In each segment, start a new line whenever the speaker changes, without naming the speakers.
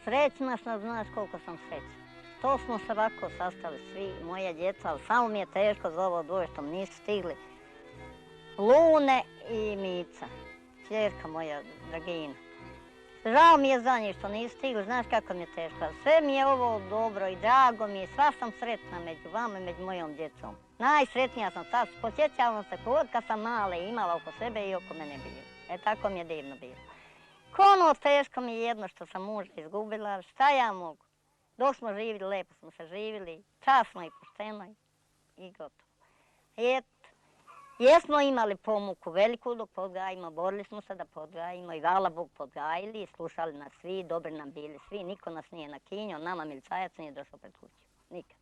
Srećna sam, znaš koliko sam srećna. To smo se ovako sastali svi, moja djeca, ali samo mi je teško za ovo dvoje što nisu stigli. Lune i Mica, ćerka moja Dragina. Žao mi je za njih što nisu stigli, znaš kako mi je teško. Sve mi je ovo dobro i drago mi je, sva sam sretna među vama i među mojom djecom. Najsretnija sam sad, posjećavam se kad sam male imala oko sebe i oko mene bilo. Tako mi je divno bilo. Ono teško mi je jedno što sam muža izgubila, šta ja mogu? Dok smo živjeli, lepo smo se živjeli, časno i pošteno i gotovo. Jesmo imali pomuku veliku dok podgajimo, borili smo se da podgajimo i hvala Bog podgajili, slušali nas svi, dobri nam bili svi, niko nas nije nakinjao, nama milicajac nije došao pred kuću, nikad.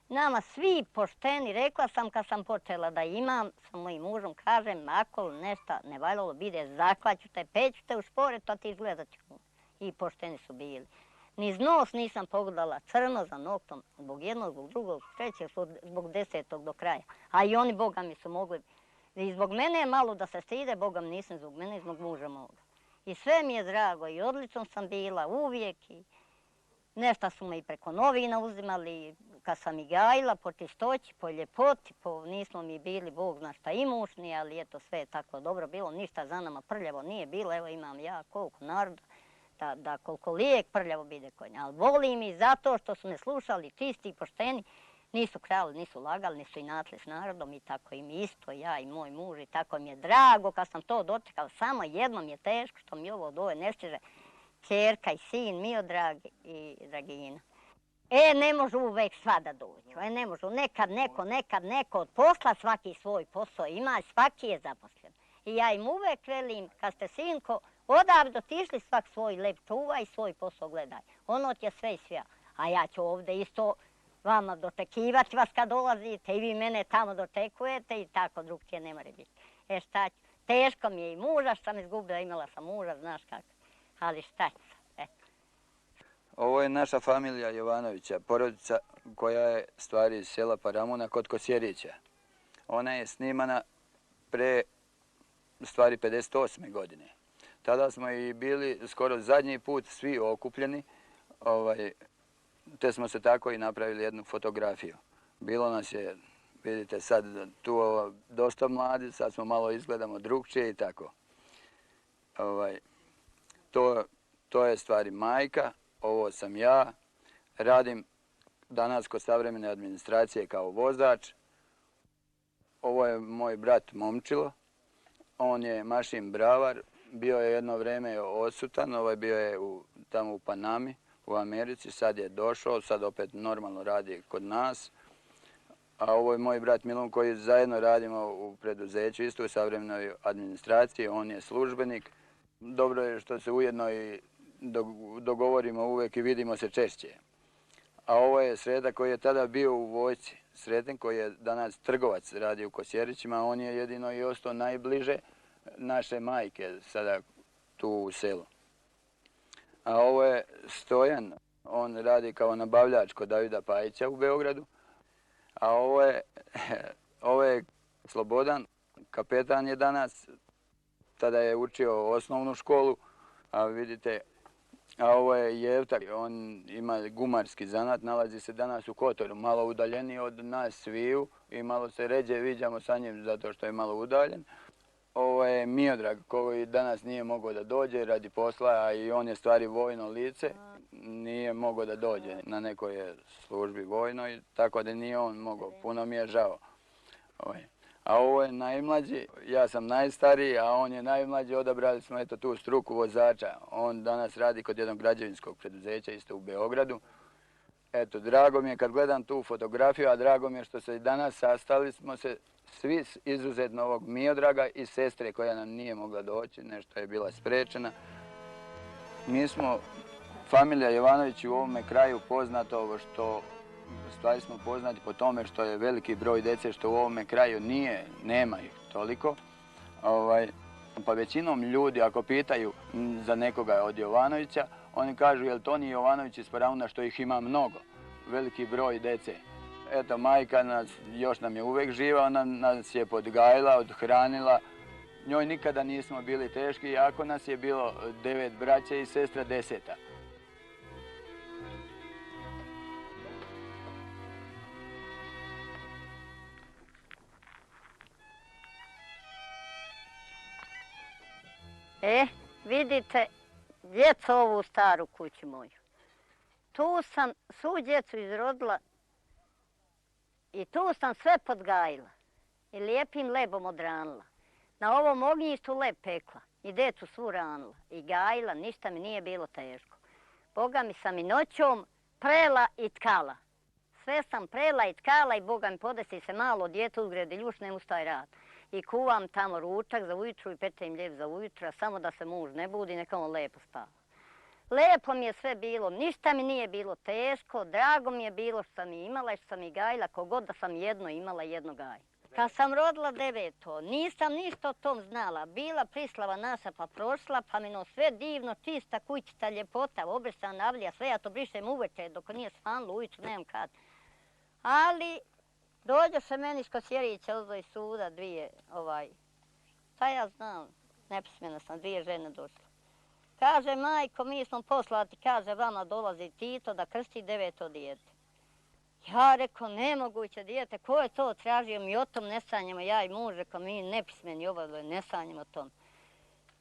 Nama svi pošteni, rekla sam kad sam počela da imam, sa mojim mužom kažem, ako nešto ne valjalo bide, zakvaću te, peću te u šporet, a ti izgledat ću. I pošteni su bili. Niz nos nisam pogledala crno za noktom, zbog jednog, zbog drugog, trećeg, zbog 10. do kraja. A i oni, Boga mi su mogli. I zbog mene je malo da se stide, Boga mi nisam zbog mene i zbog muža moga. I sve mi je drago i odlično sam bila uvijek. I nešto su me i preko novina uzimali, kad sam i gajila, po čistoći, po ljepoti, nismo mi bili, Bog zna šta imušni, ali eto sve je tako dobro bilo, ništa za nama prljavo nije bilo, evo imam ja koliko naroda. Da koliko lijek prljavo bide kod nje, ali volim i zato što su me slušali čisti i pošteni, nisu krali, nisu lagali, nisu inatili s narodom i tako i mi isto, ja i moj muž i tako mi je drago kad sam to dočekala, samo jednom je teško što mi ovo dvoje ne stiže, ćerka i sin Miodrag i Dragina. Ne može uvek sva da dođu, ne može, nekad neko od posla, svaki svoj posao ima, svaki je zaposlen. I ja im uvek velim, kad ste sinko, odavde otišli svak svoj lep čuvaj i svoj posao gledaj. Ono ti je sve i svija. A ja ću ovdje isto vama dočekivati vas kad dolazite i vi mene tamo dočekujete i tako drugčije ne mora biti. Šta ću? Teško mi je i muža što sam izgubila, imala sam muža, znaš kako. Ali šta ću?
Ovo je naša familija Jovanovića, porodica koja je stvari iz sela Paramuna kod Kosjerića. Ona je snimana pre stvari 58. godine. Tada smo i bili skoro zadnji put svi okupljeni, te smo se tako i napravili jednu fotografiju. Bilo nas je, vidite sad tu dosta mladi, sad smo malo izgledamo drugčije i tako. To je stvari majka, ovo sam ja, radim danas kod savremene administracije kao vozač. Ovo je moj brat Momčilo, on je mašin bravar. Bio je jedno vrijeme odsutan, bio je tamo u Panami, u Americi, sad je došao, sad opet normalno radi kod nas. A ovo je moj brat Milun koji zajedno radimo u preduzeću, isto u savremenoj administraciji, on je službenik. Dobro je što se ujedno i dogovorimo uvijek i vidimo se češće. A ovo je Sreda koji je tada bio u vojsci, Sreden koji je danas trgovac, radi u Kosjerićima, on je jedino i ostao najbliže naše majke sada tu u selu. A ovo je Stojan, on radi kao nabavljač kod Davida Pajića u Beogradu. A ovo je Slobodan, kapetan je danas, tada je učio osnovnu školu, a vidite, a ovo je Jevta, on ima gumarski zanat, nalazi se danas u Kotoru, malo udaljeniji od nas sviju i malo se ređe viđamo sa njim zato što je malo udaljen. Ovo je Miodrag koji danas nije mogao da dođe radi posla, a i on je stvari vojno lice, nije mogao da dođe na nekoj službi vojnoj, tako da nije on mogao, puno mi je žao. A ovo je najmlađi, ja sam najstariji, a on je najmlađi, odabrali smo eto tu struku vozača. On danas radi kod jednog građevinskog preduzeća isto u Beogradu. Eto, drago mi je kad gledam tu fotografiju, a drago mi je što se i danas sastali smo se svi izuzetno ovog Miodraga i sestre koja nam nije mogla doći, nešto je bila sprečena. Mi smo, familija Jovanović u ovome kraju poznato ovo što, stvari smo poznati po tome što je veliki broj djece što u ovome kraju nema ih toliko. Pa većinom ljudi ako pitaju za nekoga od Jovanovića, oni kažu je li to ni Jovanović iz Paramuna što ih ima mnogo, veliki broj djece. Eto, majka još nam je uvijek živa, ona nas je podgajila, odhranila. Njoj nikada nismo bili teški, iako nas je bilo 9 braće i sestra 10.
Vidite, djeco ovu staru kuću moju. Tu sam svu djecu izrodila i tu sam sve podgajila i lijepim lebom odranila. Na ovom ognjištu leb pekla i djecu svu ranila i gajila, ništa mi nije bilo teško. Boga mi sam i noćom prela i tkala. Sve sam prela i tkala i Boga mi podesi se malo dijete uzgredi ljuš, ne ustaj rad. I kuvam tamo ručak za ujutru i petem lijep za ujutru, samo da se muž ne budi, neka on lepo spava. Lepo mi je sve bilo, ništa mi nije bilo teško, drago mi je bilo što sam i imala i što sam i gajila, kogod da sam jedno imala, jedno gajila. Kad sam rodila 9. nisam ništa o tom znala, bila prislava naša pa prošla, pa mi sve divno, čista kućica, ljepota, obrisana navlija, sve ja to brišem uveče dok nije svanilo, ujutru nemam kad. Ali dođoše meni iz Kosjerića iz suda dvije, šta ja znam, nepismena sam, dvije žene došle. Kaže, majko, mi smo poslati, kaže, vama dolazi Tito da krsti 9. dijete. Ja reko, nemoguće dijete, ko je to tražio, mi o tom ne sanjamo, ja i muž, reko, mi nepismeni obadvoje, ne sanjamo o tom.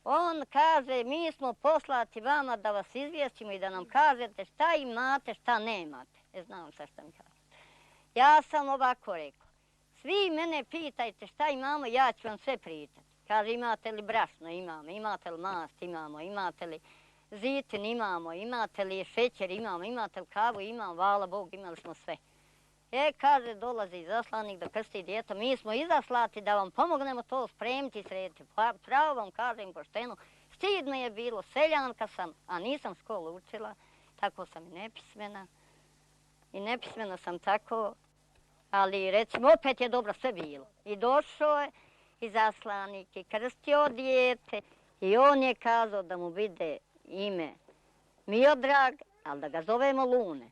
On kaže, mi smo poslati vama da vas izvijestimo i da nam kažete šta imate, šta nemate. Znam sad šta mi kaže. Ja sam ovako rekao, svi mene pitajte šta imamo, ja ću vam sve pričati. Kaže, imate li brašno? Imamo. Imate li mast? Imamo. Imate li zitin? Imamo. Imate li šećer? Imamo. Imate li kavu? Imamo. Hvala Bogu, imali smo sve. Kaže, dolazi izaslanik da krsti dijete. Mi smo izaslati da vam pomognemo to spremiti i srediti. Pravo vam kažem pošteno, stid me je bilo, seljanka sam, a nisam školu učila, tako sam i nepismena. I nepismena sam tako, ali recimo opet je dobro sve bilo. I došao je izaslanik i krstio dijete i on je kazao da mu vide ime Miodrag, ali da ga zovemo Lune.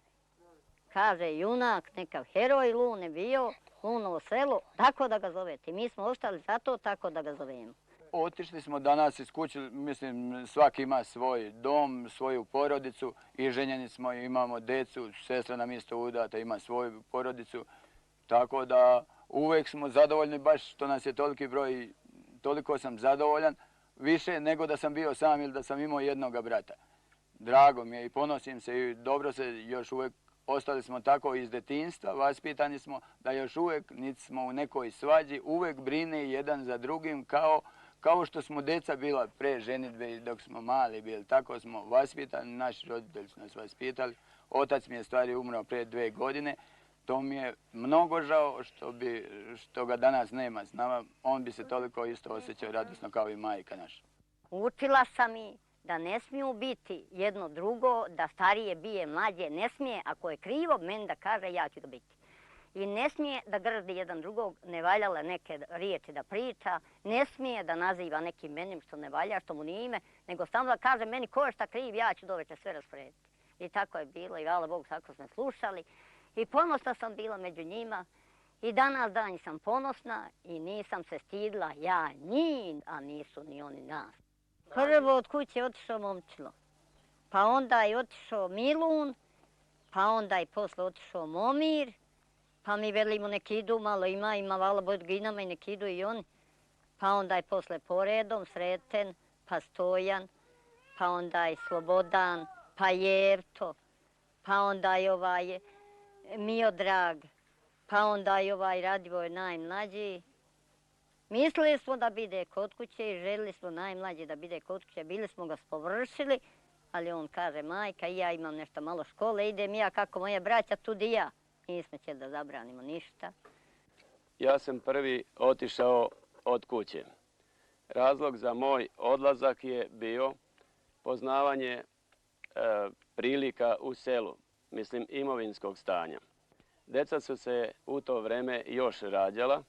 Kaže, junak, nekav heroj Lune bio, Lunovo selo, tako da ga zovete. Mi smo ostali zato tako da ga zovemo.
Otišli smo danas iz kuće, mislim, svaki ima svoj dom, svoju porodicu i ženjeni smo, imamo decu, sestra nam isto udata, ima svoju porodicu, tako da uvijek smo zadovoljni, baš što nas je toliki broj, toliko sam zadovoljan, više nego da sam bio sam ili da sam imao jednoga brata. Drago mi je i ponosim se i dobro se još uvijek, ostali smo tako iz detinjstva, vaspitani smo da još uvijek niti smo u nekoj svađi, uvijek brine jedan za drugim kao što smo deca bila pre ženidbe dok smo mali bili, tako smo vaspitani, naši roditelji su nas vaspitali. Otac mi je stvari umro pre 2 godine. To mi je mnogo žao što ga danas nema s nama. On bi se toliko isto osjećao radosno kao i majka naša.
Učila sam i da ne smiju biti jedno drugo, da starije bije mlađe, ne smije, ako je krivo, meni da kaže ja ću ga biti. I ne smije da grdi jedan drugog, ne valjale neke riječi da priča, ne smije da naziva nekim imenom što ne valja, što mu nije ime, nego samo da kaže meni ko je šta kriv, ja ću doveče sve rasporediti. I tako je bilo i hvala Bogu tako smo slušali. I ponosna sam bila među njima i danas dan sam ponosna i nisam se stidila ja njih, a nisu ni oni nas. Prvo od kuće je otišao Momčilo, pa onda je otišao Milun, pa onda je posle otišao Momir, pa mi velimo nek idu, malo ima hvala Bogu ginama i nek idu i oni. Pa onda je posle poredom Sreten, pa Stojan, pa onda je Slobodan, pa Jerto, pa onda je Miodrag, pa onda je Radivoj najmlađi. Mislili smo da bide kod kuće i želili smo najmlađi da bide kod kuće. Bili smo ga spovršili, ali on kaže, majka, ja imam nešto malo škole, idem ja kako moje braća, tudi ja. Nismo će da zabranimo ništa.
Ja sam prvi otišao od kuće. Razlog za moj odlazak je bio poznavanje prilika u selu, mislim imovinskog stanja. Deca su se u to vreme još rađala.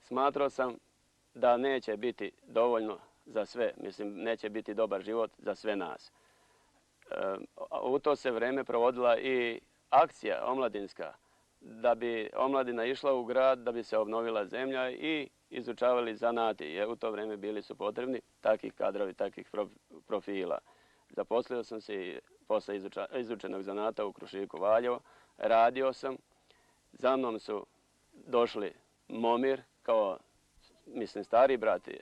Smatrao sam da neće biti dovoljno za sve, mislim neće biti dobar život za sve nas. U to se vreme provodila i akcija omladinska, da bi omladina išla u grad, da bi se obnovila zemlja i izučavali zanati. Jer u to vrijeme bili su potrebni takih kadrovi, takih profila. Zaposlio sam se posle izučenog zanata u Krušiku Valjevo, radio sam. Za mnom su došli Momir, kao mislim stari brati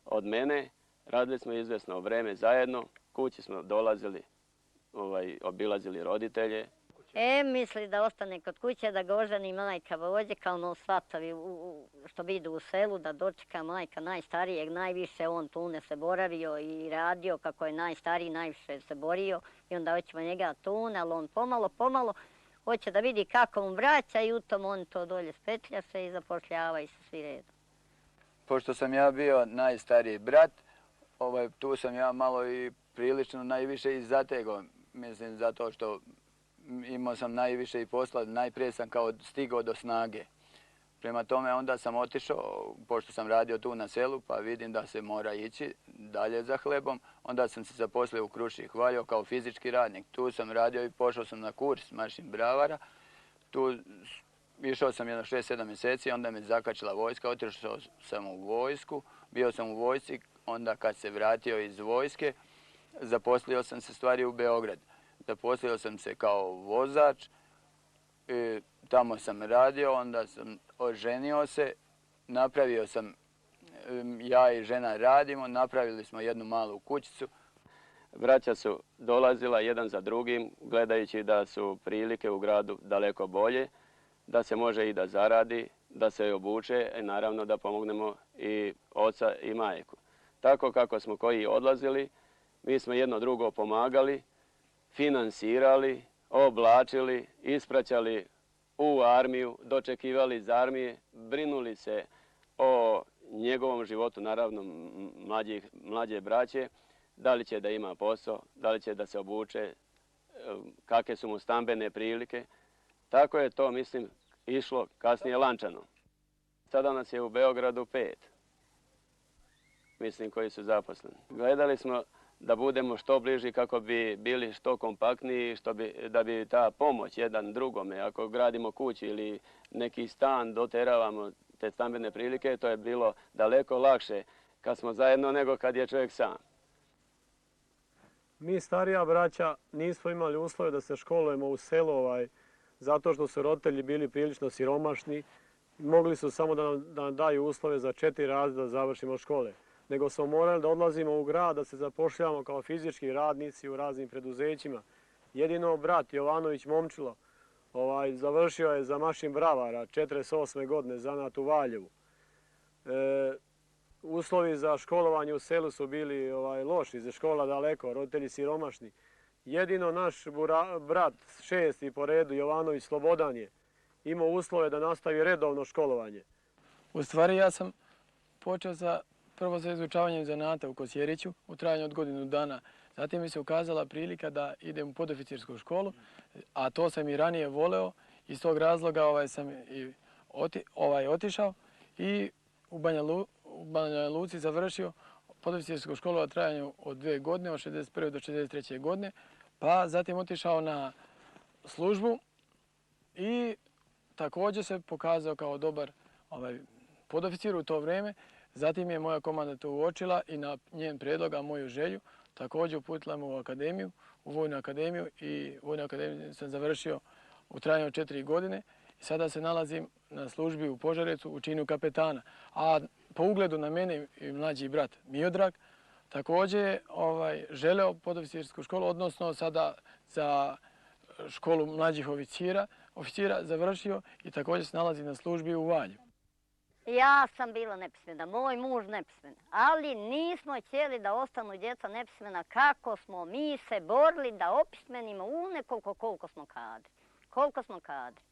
od mene, Radili smo izvesno vreme zajedno, kući smo dolazili, obilazili roditelje.
Misli da ostane kod kuće, da ga oženi majka vođe, kao ono svatovi što bi idu u selu, da dočeka majka najstarijeg, najviše on tu ne se boravio i radio, kako je najstariji, najviše se borio i onda hoćemo njega tune, ali on pomalo hoće da vidi kako mu vraća i u tom on to dolje spetlja se i zapošljava i se svi redom.
Pošto sam ja bio najstariji brat, tu sam ja malo i prilično najviše i zategao, mislim zato što imao sam najviše i posla, najprije sam kao stigao do snage. Prema tome onda sam otišao, pošto sam radio tu na selu, pa vidim da se mora ići dalje za hlebom. Onda sam se zaposlio u Krušiji Hvaljo kao fizički radnik. Tu sam radio i pošao sam na kurs mašin bravara. Tu išao sam jedno 6-7 mjeseci, onda me zakačila vojska, otišao sam u vojsku. Bio sam u vojsci, onda kad se vratio iz vojske, zaposlio sam se stvari u Beograd. Zaposlio sam se kao vozač, i tamo sam radio, onda sam oženio se, napravio sam, ja i žena radimo, napravili smo jednu malu kućicu.
Braća su dolazila jedan za drugim, gledajući da su prilike u gradu daleko bolje, da se može i da zaradi, da se obuče i naravno da pomognemo i oca i majku. Tako kako smo koji odlazili, mi smo jedno drugo pomagali, finansirali, oblačili, ispraćali u armiju, dočekivali iz armije, brinuli se o njegovom životu, naravno mlađe braće, da li će da ima posao, da li će da se obuče, kakve su mu stambene prilike. Tako je to, mislim, išlo kasnije lančano. Sada nas je u Beogradu 5, mislim, koji su zaposleni. Gledali smo da budemo što bliži kako bi bili što kompaktniji, da bi ta pomoć jedan drugome, ako gradimo kuću ili neki stan, doteravamo te stambene prilike, to je bilo daleko lakše kad smo zajedno nego kad je čovjek sam.
Mi starija braća nismo imali uslove da se školujemo u selu, zato što su roditelji bili prilično siromašni. Mogli su samo da nam daju uslove za 4 razreda da završimo škole. Nego smo morali da odlazimo u grad, da se zapošljavamo kao fizički radnici u raznim preduzećima. Jedino brat Jovanović Momčilo završio je za mašin bravara 48. godine, zanat u Valjevu. Uslovi za školovanje u selu su bili loši, za škola daleko, roditelji siromašni. Jedino naš brat, 6. po redu, Jovanović Slobodan je imao uslove da nastavi redovno školovanje.
U stvari ja sam počeo prvo sa izučavanjem zanata u Kosjeriću u trajanju od godinu dana. Zatim mi se ukazala prilika da idem u podoficirsku školu, a to sam i ranije voleo. Iz tog razloga sam otišao i u Banja Luci završio podoficirsku školu u trajanju od 2 godine, od 61. do 63. godine, pa zatim otišao na službu i također se pokazao kao dobar podoficir u to vrijeme. Zatim je moja komanda to uočila i na njen prijedlog, a moju želju, također uputila me u akademiju, u Vojnu akademiju, i Vojnu akademiju sam završio u trajanju od 4 godine i sada se nalazim na službi u Požarecu u činu kapetana. A po ugledu na mene i mlađi brat Miodrag također je želeo podoficirsku školu, odnosno sada za školu mlađih oficira završio i također se nalazi na službi u Valju.
Ja sam bila nepismena, moj muž nepismen, ali nismo htjeli da ostanu djeca nepismena kako smo mi se borili da opismenimo koliko smo kadri. Koliko smo kadri.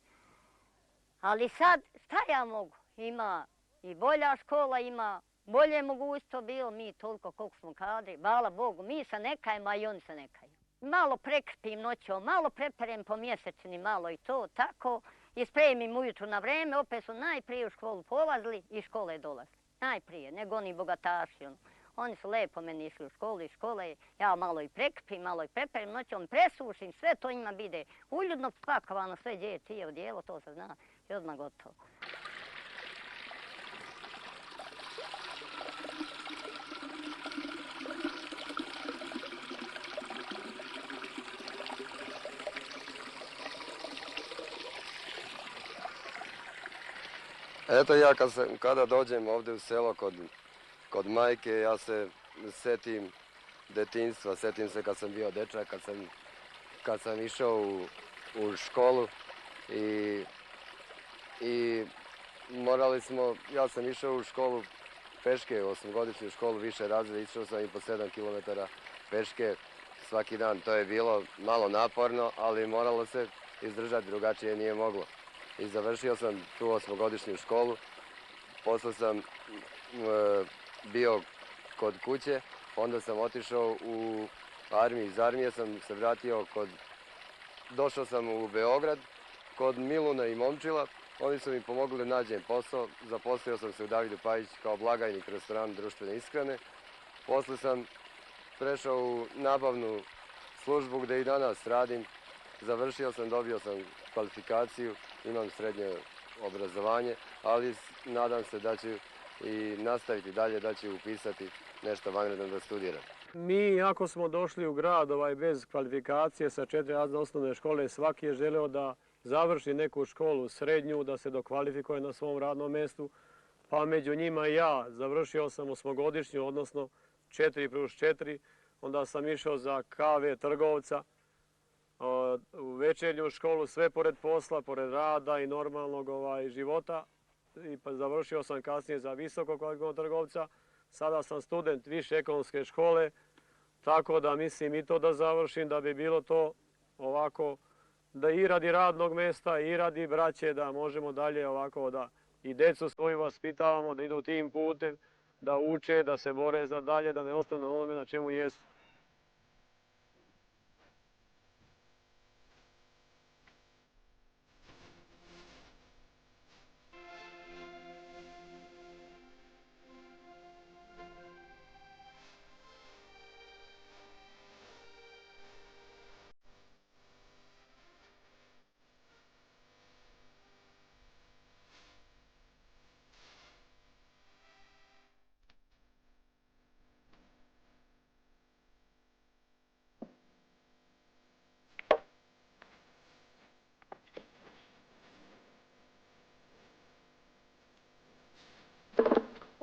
Ali sad, šta ja mogu? Ima i bolja škola, ima bolje mogućstvo bilo, mi toliko koliko smo kadri. Hvala Bogu, mi se ne kajemo, a i oni se ne kaju. Malo prekrpim noćom, malo preperem po mjesečini, malo i to, tako. I spremim ujutru na vreme, opet su najprije u školu polazili i škole dolazili. Najprije, nego oni bogataši. Oni su lepo meni išli u školu i škole, ja malo i prekrpim, malo i preperim noćom, presušim, sve to njima bide uljudno spakovano, sve gdje je čije odijelo, to se zna i odmah gotovo.
Eto ja kada dođem ovdje u selo kod majke, ja se setim detinjstva, setim se kad sam bio dečak, kad sam išao u školu i morali smo, ja sam išao u školu peške, 8-godišnju školu, više razreda, išao sam i po 7 km peške svaki dan. To je bilo malo naporno, ali moralo se izdržati, drugačije nije moglo. I završio sam tu 8-godišnju školu, posle sam bio kod kuće, onda sam otišao u armiju, iz armije sam se vratio došao sam u Beograd kod Miluna i Momčila. Oni su mi pomogli da nađem posao. Zaposlio sam se u Davidu Pajić kao blagajnik restorana društvene ishrane. Posle sam prešao u nabavnu službu gde i danas radim. Završio sam, dobio sam kvalifikaciju, imam srednje obrazovanje, ali nadam se da ću i nastaviti dalje, da ću upisati nešto vanredno da studiram.
Mi, ako smo došli u grad bez kvalifikacije sa 4 razne osnovne škole, svaki je želeo da završi neku školu srednju, da se dokvalifikuje na svom radnom mjestu, pa među njima i ja. Završio sam 8-godišnju, odnosno 4+4, onda sam išao za KV trgovca, u večernju školu, sve pored posla, pored rada i normalnog života. I pa završio sam kasnije za visoko kvalifikovanog trgovca. Sada sam student više ekonomske škole, tako da mislim i to da završim, da bi bilo to ovako, da i radi radnog mjesta i radi braće, da možemo dalje ovako, da i decu svoju vaspitavamo, da idu tim putem, da uče, da se bore za dalje, da ne ostanu na onome na čemu jesu.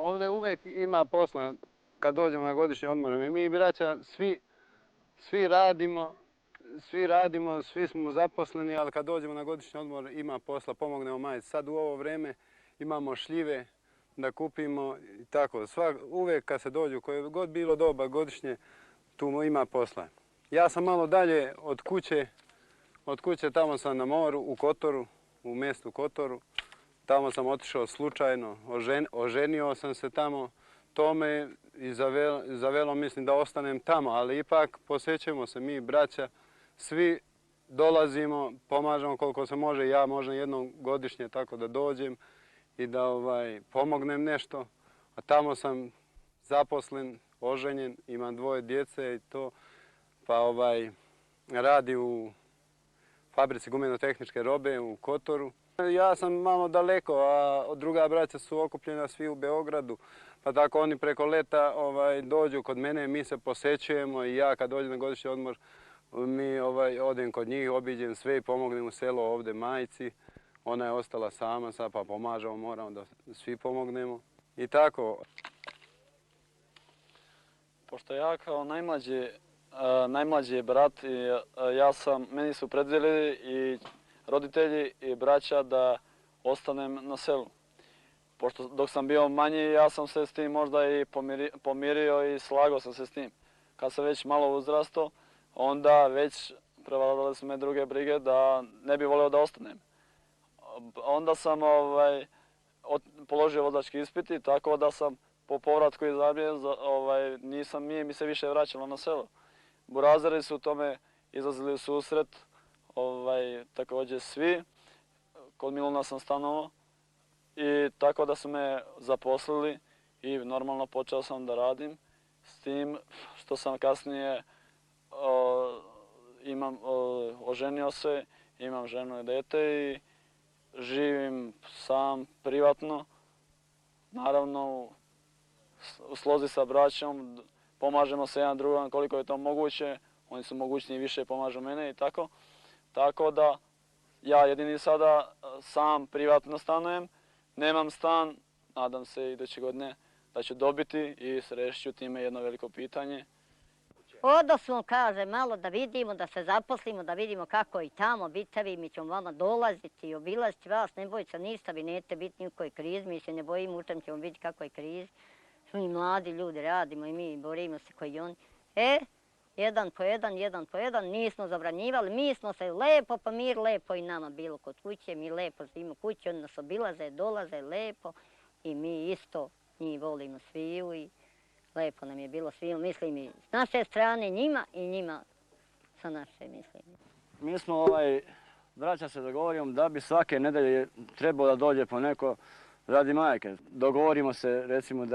Ovdje uvijek ima posla kad dođemo na godišnji odmor. Mi braća svi radimo, svi smo zaposleni, ali kad dođemo na godišnji odmor ima posla, pomognemo majci. Sad u ovo vrijeme imamo šljive da kupimo i tako. Uvijek kad se dođu, koje god bilo doba godišnje, tu ima posla. Ja sam malo dalje od kuće tamo sam na moru, u Kotoru, u mjestu Kotoru. Tamo sam otišao slučajno, oženio sam se tamo, to me i zavelo mislim da ostanem tamo, ali ipak posjećujemo se mi, braća, svi dolazimo, pomažemo koliko se može, ja možda jednom godišnje tako da dođem i da pomognem nešto, a tamo sam zaposlen, oženjen, imam 2 djece i to, pa radi u fabrici gumeno-tehničke robe u Kotoru. Ja sam malo daleko, a druga braća su okupljena svi u Beogradu, pa tako oni preko leta dođu kod mene, mi se posećujemo i ja kad dođem na godišnji odmor, mi odem kod njih, obiđem sve i pomognem u selo ovdje majci. Ona je ostala sama, sad pa pomažemo, moramo da svi pomognemo i tako.
Pošto ja kao najmlađi brat, meni su predvidjeli i roditelji i braća da ostanem na selu. Pošto dok sam bio manji, ja sam se s tim možda i pomirio i slagao sam se s tim. Kad sam već malo uzrastao, onda već prevladale su me druge brige da ne bi volio da ostanem. Onda sam položio vozački ispit i tako da sam po povratku iz armije nije mi se više vraćalo na selo. Burazeri su tome izlazili u susret, također svi. Kod Miluna sam stanovao i tako da su me zaposlili i normalno počeo sam da radim. S tim što sam kasnije oženio se, imam ženu i dete i živim sam privatno. Naravno u slozi sa braćom, pomažemo se jedan drugom koliko je to moguće. Oni su mogućni i više pomažu mene i tako. Tako da ja jedini sada sam privatno stanujem, nemam stan, nadam se iduće godine da ću dobiti i rešit ću time jedno veliko pitanje.
Odosmo, kaže, malo da vidimo, da se zaposlimo, da vidimo kako i tamo bitavi, mi ćemo vama dolaziti i obilaziti vas, ne bojte se ništa, vi nećete biti ni u kojoj krizi, mi se ne bojimo, u čem ćemo biti kako je krizi. Mi mladi ljudi radimo i mi borimo se koji oni. Jedan po jedan, nismo zabranjivali, mi smo se lepo pomirili, lepo i nama bilo kod kuće, mi lepo živimo kuće, oni nas obilaze, dolaze lepo i mi isto njih volimo sviju i lepo nam je bilo sviju, mislim i s naše strane njima i njima sa naše, mislim.
Mi smo braća se dogovorimo da bi svake nedelje trebalo da dođe po neko radi majke. Dogovorimo se recimo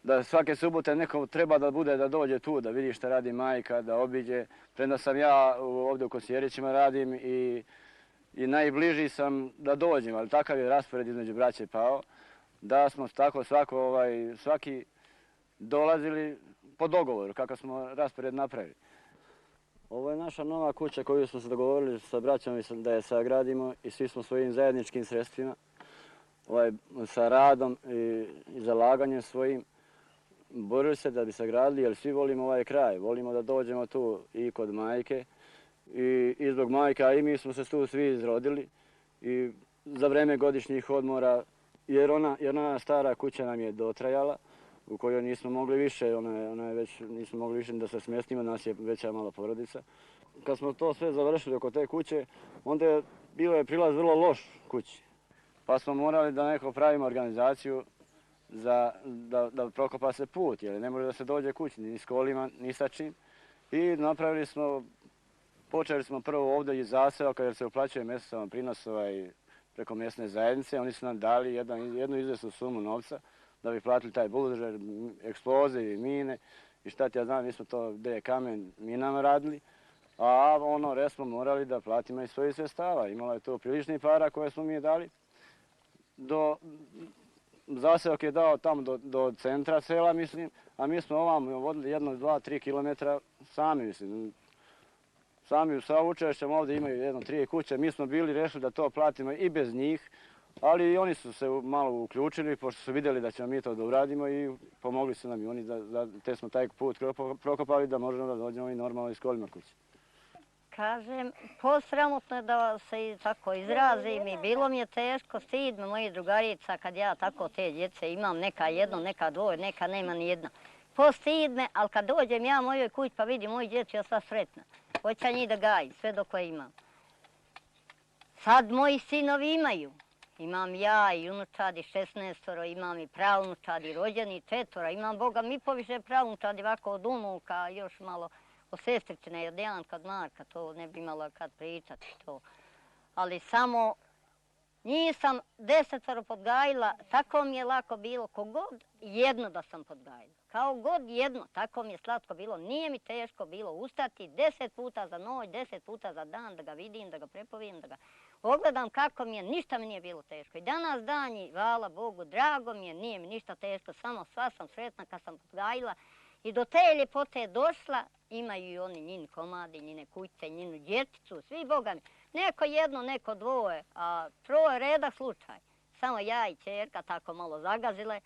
da svake subote neko treba da bude da dođe tu, da vidi šta radi majka, da obiđe. Premda sam ja ovdje u Kosjerićima radim i najbliži sam da dođem, ali takav je raspored između braće pao, da smo tako svaki dolazili po dogovoru, kakav smo raspored napravili. Ovo je naša nova kuća koju smo se dogovorili sa braćom da je sagradimo i svi smo svojim zajedničkim sredstvima, sa radom i zalaganjem svojim, borili se da bi sagradili, jer svi volimo ovaj kraj, volimo da dođemo tu i kod majke i zbog majke, a i mi smo se tu svi izrodili i za vreme godišnjih odmora, jer ona stara kuća nam je dotrajala, u kojoj nismo mogli više, ona je već, nismo mogli više da se smjestimo, nas je veća mala porodica. Kad smo to sve završili oko te kuće, onda je prilaz vrlo loš kući. Pa smo morali da neko pravimo organizaciju da prokopa se put, jer ne može da se dođe kući, ni s kolima, ni sa čim. I počeli smo prvo ovdje iz zaseoka, jer se uplaćuje mjesečno prinos preko mjesne zajednice. Oni su nam dali jednu izvjesnu sumu novca da bi platili taj buldožer, eksploziv i mine i šta ti ja znam, mi smo to gdje je kamen minama radili, a res smo morali da platimo iz svojih sredstava. Imalo je to priličnih para koje smo mi dali. Zaseok je dao tamo do centra sela, mislim, a mi smo ovamo vodili 1, 2, 3 kilometra sami, mislim. Sami sa učešćem ovdje imaju 1, 3 kuće, mi smo bili rešili da to platimo i bez njih, ali i oni su se malo uključili, pošto su vidjeli da ćemo mi to da uradimo i pomogli su nam i oni te smo taj put prokopali da možemo da dođemo i normalno iz kolima kuće.
Kažem, posramotno je da se tako izrazim i bilo mi je teško, stid me mojih drugarica kad ja tako te djece imam, neka jedno, neka dvoje, neka nema ni jedna. Postid me, ali kad dođem ja mojoj kući pa vidim moju djecu, ja sva sretna. Hoća njih da gaji, sve dok koje imam. Sad moji sinovi imaju. Imam ja i unučadi 16, imam i pravnučadi, rođeni 4, imam Boga mi poviše pravnučadi ovako od unuka, još malo od sestričine, od Janka, od Marka, to ne bi imala kad pričati to. Ali samo nisam 10 podgajila, tako mi je lako bilo, kogod jedno da sam podgajila. Kao god jedno, tako mi je slatko bilo, nije mi teško bilo ustati 10 puta za noć, 10 puta za dan, da ga vidim, da ga prepovijem, da ga ogledam kako mi je, ništa mi nije bilo teško. I danas danji, hvala Bogu, drago mi je, nije mi ništa teško, samo sva sam sretna kad sam podgajila. I do te ljepote je došla, imaju i oni njini komadi, njine kućice, njinu djeticu, svi Boga mi. Neko jedno, neko dvoje, a troje redak slučaj. Samo ja i ćerka tako malo zagazile.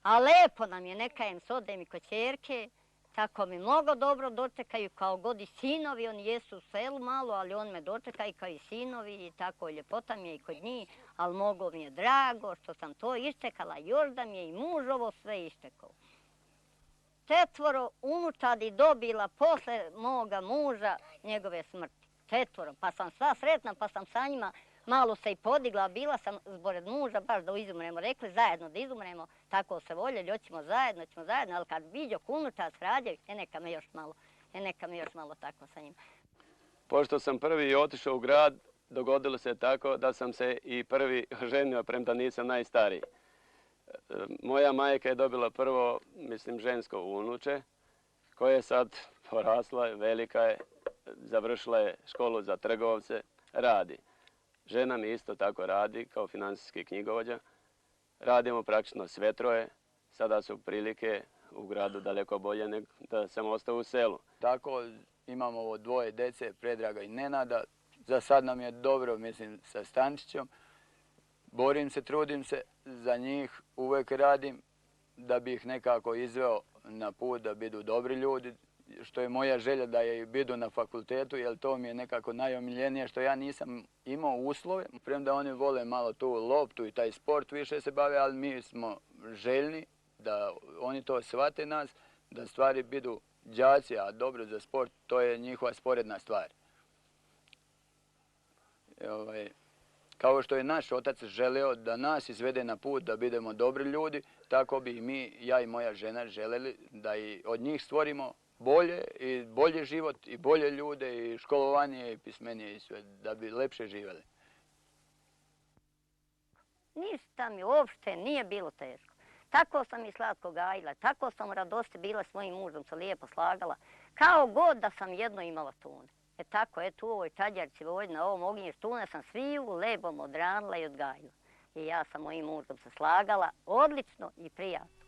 A lepo nam je, neka im s odem i kod ćerke, tako mi mnogo dobro dočekaju, kao god i sinovi, oni jesu u selu malo, ali oni me dočekaju kao i sinovi i tako ljepota mi je i kod njih, ali mnogo mi je drago što sam to iščekala, još da mi je i muž ovo sve iščekao. 4 unučadi dobila posle moga muža njegove smrti. 4, pa sam sva sretna, pa sam sa njima malo se i podigla, bila sam zbored muža baš da izumremo, rekli zajedno da izumremo, tako se voljeli, hoćemo zajedno, ali kad vidio unučad s rađaju, neka me još malo tako sa njima.
Pošto sam prvi otišao u grad, dogodilo se tako da sam se i prvi ženio, premda nisam najstariji. Moja majka je dobila prvo, mislim, žensko unuče, koja je sad porasla, velika je, završila je školu za trgovce, radi. Žena mi isto tako radi kao finansijski knjigovođa. Radimo praktično sve troje. Sada su prilike u gradu daleko bolje nego da sam ostao u selu.
Tako imamo ovo 2 dece, Predraga i Nenada. Za sad nam je dobro, mislim, sa Stančićom. Borim se, trudim se, za njih uvek radim da bi ih nekako izveo na put da budu dobri ljudi, što je moja želja da je budu na fakultetu, jer to mi je nekako najomiljenije, što ja nisam imao uslove. Premda oni vole malo tu loptu i taj sport više se bave, ali mi smo željni da oni to shvate nas, da stvari budu đaci, a dobro za sport, to je njihova sporedna stvar. Kao što je naš otac želeo da nas izvede na put da budemo dobri ljudi, tako bi i mi, ja i moja žena, želeli da i od njih stvorimo bolji život i bolje ljude i školovanje i pismenije i sve, da bi lepše živjeli.
Ništa mi uopšte nije bilo teško. Tako sam i slatko gajila, tako sam u radosti bila s mojim mužom, se lijepo slagala, kao god da sam jedno imala tune. Tako, tu u ovoj Čadjarci ovdje na ovom ognjištu tune sam sviju lebom odranila i odgajila. I ja sam mojim mužom se slagala odlično i prijatno.